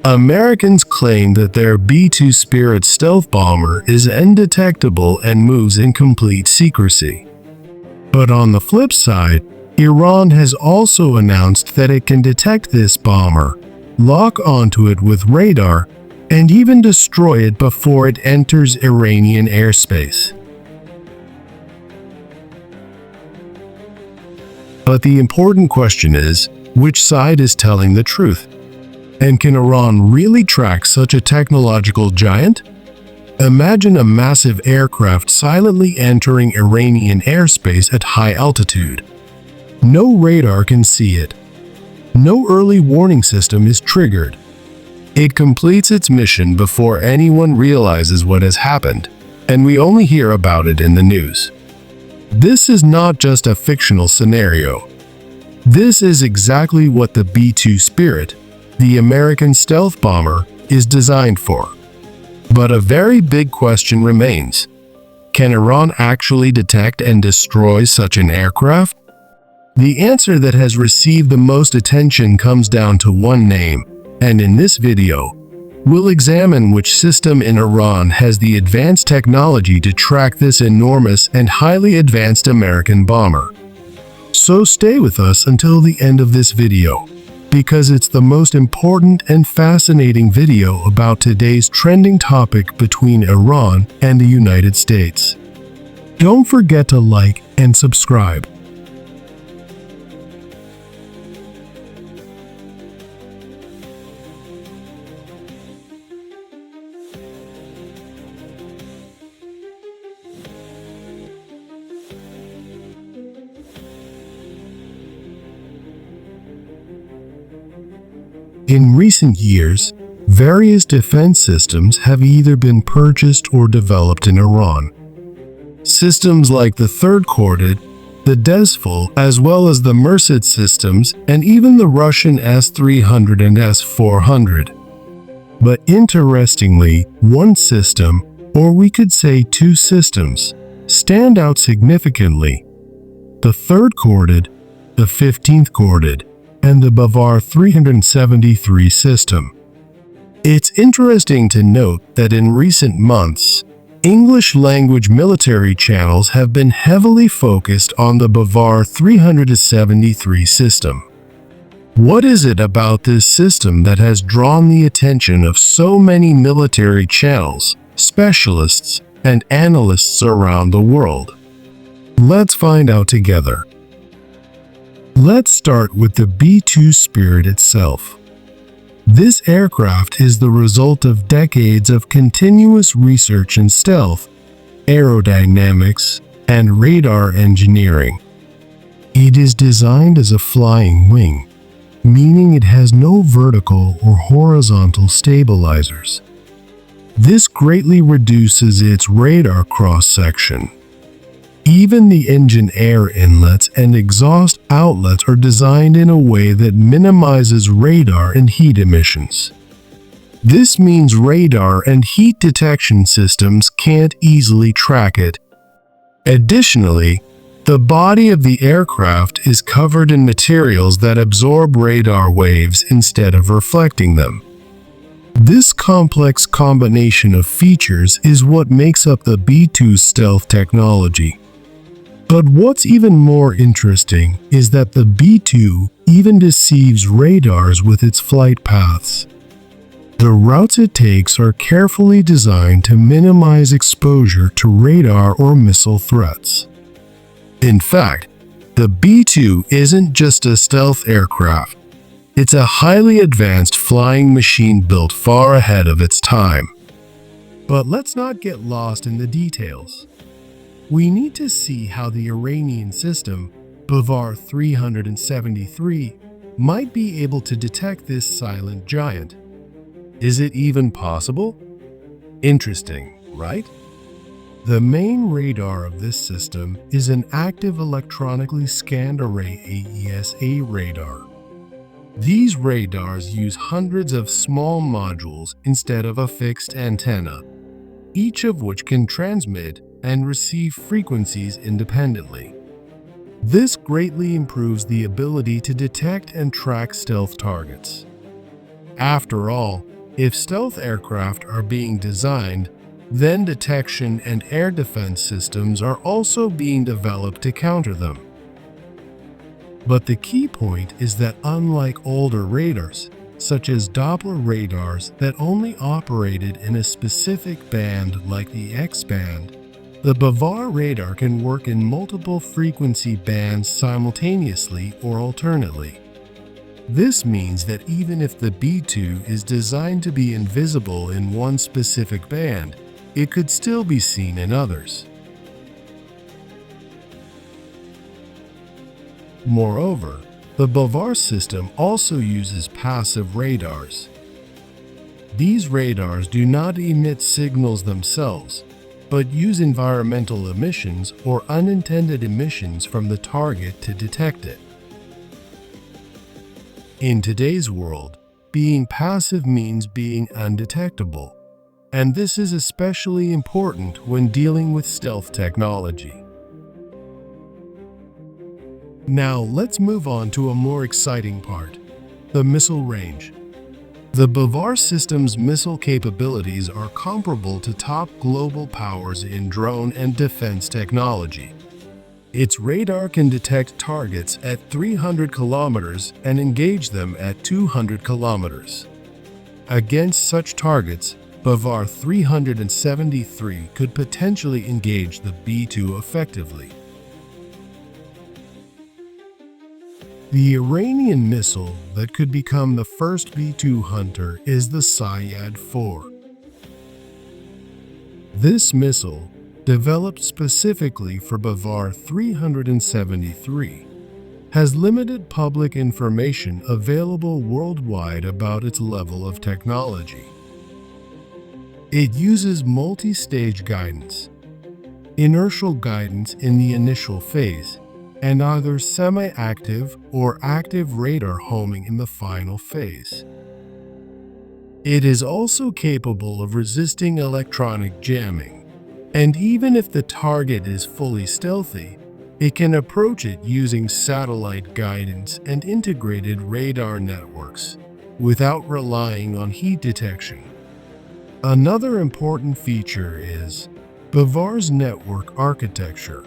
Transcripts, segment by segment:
Americans claim that their B-2 Spirit stealth bomber is undetectable and moves in complete secrecy. But on the flip side, Iran has also announced that it can detect this bomber, lock onto it with radar, and even destroy it before it enters Iranian airspace. But the important question is, which side is telling the truth? And can Iran really track such a technological giant? Imagine a massive aircraft silently entering Iranian airspace at high altitude. No radar can see it. No early warning system is triggered. It completes its mission before anyone realizes what has happened, and we only hear about it in the news. This is not just a fictional scenario. This is exactly what the B-2 Spirit, the American stealth bomber, is designed for. But a very big question remains. Can Iran actually detect and destroy such an aircraft? The answer that has received the most attention comes down to one name, and in this video, we'll examine which system in Iran has the advanced technology to track this enormous and highly advanced American bomber. So stay with us until the end of this video, because it's the most important and fascinating video about today's trending topic between Iran and the United States. Don't forget to like and subscribe. In recent years, various defense systems have either been purchased or developed in Iran. Systems like the Third Corded, the DefenseTechnology, as well as the Merced systems, and even the Russian S-300 and S-400. But interestingly, one system, or we could say two systems, stand out significantly. The Third Corded, the 15th Corded, and the Bavar 373 system. It's interesting to note that in recent months, English-language military channels have been heavily focused on the Bavar 373 system. What is it about this system that has drawn the attention of so many military channels, specialists, and analysts around the world? Let's find out together. Let's start with the B-2 Spirit itself. This aircraft is the result of decades of continuous research in stealth, aerodynamics, and radar engineering. It is designed as a flying wing, meaning it has no vertical or horizontal stabilizers. This greatly reduces its radar cross-section. Even the engine air inlets and exhaust outlets are designed in a way that minimizes radar and heat emissions. This means radar and heat detection systems can't easily track it. Additionally, the body of the aircraft is covered in materials that absorb radar waves instead of reflecting them. This complex combination of features is what makes up the B-2 stealth technology. But what's even more interesting is that the B-2 even deceives radars with its flight paths. The routes it takes are carefully designed to minimize exposure to radar or missile threats. In fact, the B-2 isn't just a stealth aircraft. It's a highly advanced flying machine built far ahead of its time. But let's not get lost in the details. We need to see how the Iranian system, Bavar 373, might be able to detect this silent giant. Is it even possible? Interesting, right? The main radar of this system is an active electronically scanned array AESA radar. These radars use hundreds of small modules instead of a fixed antenna, each of which can transmit and receive frequencies independently. This greatly improves the ability to detect and track stealth targets. After all, If stealth aircraft are being designed, then detection and air defense systems are also being developed to counter them. But the key point is that unlike older radars, such as Doppler radars that only operated in a specific band like the X-band, the BAVAR radar can work in multiple frequency bands simultaneously or alternately. This means that even if the B2 is designed to be invisible in one specific band, it could still be seen in others. Moreover, the BAVAR system also uses passive radars. These radars do not emit signals themselves, but use environmental emissions or unintended emissions from the target to detect it. In today's world, being passive means being undetectable, and this is especially important when dealing with stealth technology. Now let's move on to a more exciting part, the missile range. The BAVAR system's missile capabilities are comparable to top global powers in drone and defense technology. Its radar can detect targets at 300 kilometers and engage them at 200 kilometers. Against such targets, BAVAR 373 could potentially engage the B2 effectively. The Iranian missile that could become the first B2 hunter is the Sayyad-4. This missile, developed specifically for BAVAR 373, has limited public information available worldwide about its level of technology. It uses multi-stage guidance, inertial guidance in the initial phase, and either semi-active or active radar homing in the final phase. It is also capable of resisting electronic jamming, and even if the target is fully stealthy, it can approach it using satellite guidance and integrated radar networks, without relying on heat detection. Another important feature is BAVAR's network architecture.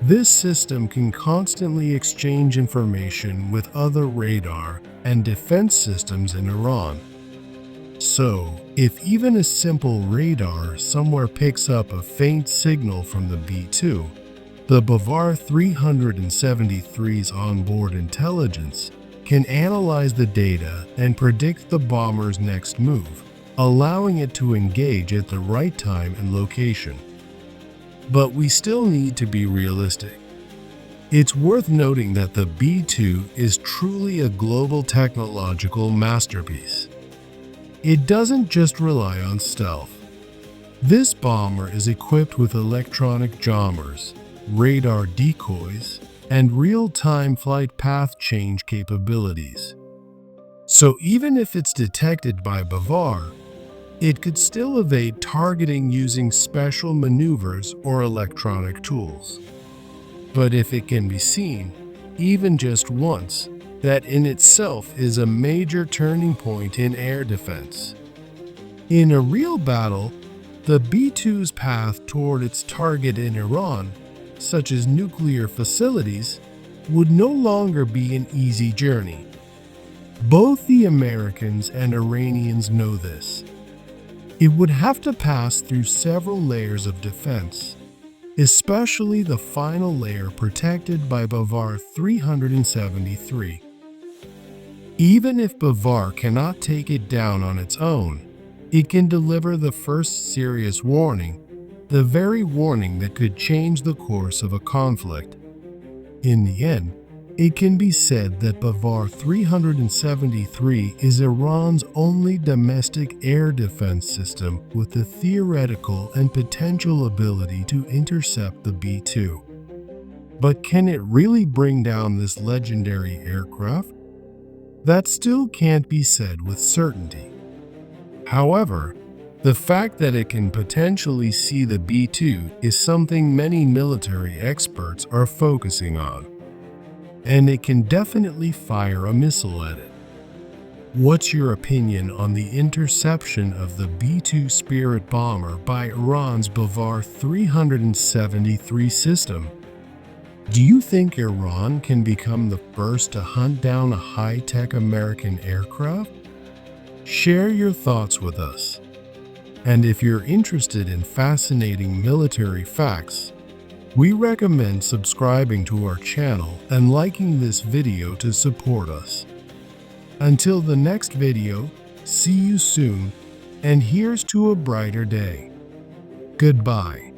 This system can constantly exchange information with other radar and defense systems in Iran. So, if even a simple radar somewhere picks up a faint signal from the B2, the BAVAR 373's onboard intelligence can analyze the data and predict the bomber's next move, allowing it to engage at the right time and location. But we still need to be realistic. It's worth noting that the B2 is truly a global technological masterpiece. It doesn't just rely on stealth. This bomber is equipped with electronic jammers, radar decoys, and real-time flight path change capabilities. So even if it's detected by BAVAR, it could still evade targeting using special maneuvers or electronic tools. But if it can be seen, even just once, that in itself is a major turning point in air defense. In a real battle, the B2's path toward its target in Iran, such as nuclear facilities, would no longer be an easy journey. Both the Americans and Iranians know this. It would have to pass through several layers of defense, especially the final layer protected by BAVAR 373. Even if BAVAR cannot take it down on its own, it can deliver the first serious warning, the very warning that could change the course of a conflict. In the end, it can be said that BAVAR 373 is Iran's only domestic air defense system with the theoretical and potential ability to intercept the B2. But can it really bring down this legendary aircraft? That still can't be said with certainty. However, the fact that it can potentially see the B2 is something many military experts are focusing on, and it can definitely fire a missile at it. What's your opinion on the interception of the B-2 Spirit bomber by Iran's Bavar 373 system? Do you think Iran can become the first to hunt down a high-tech American aircraft? Share your thoughts with us. And if you're interested in fascinating military facts, we recommend subscribing to our channel and liking this video to support us. Until the next video, see you soon, and here's to a brighter day. Goodbye.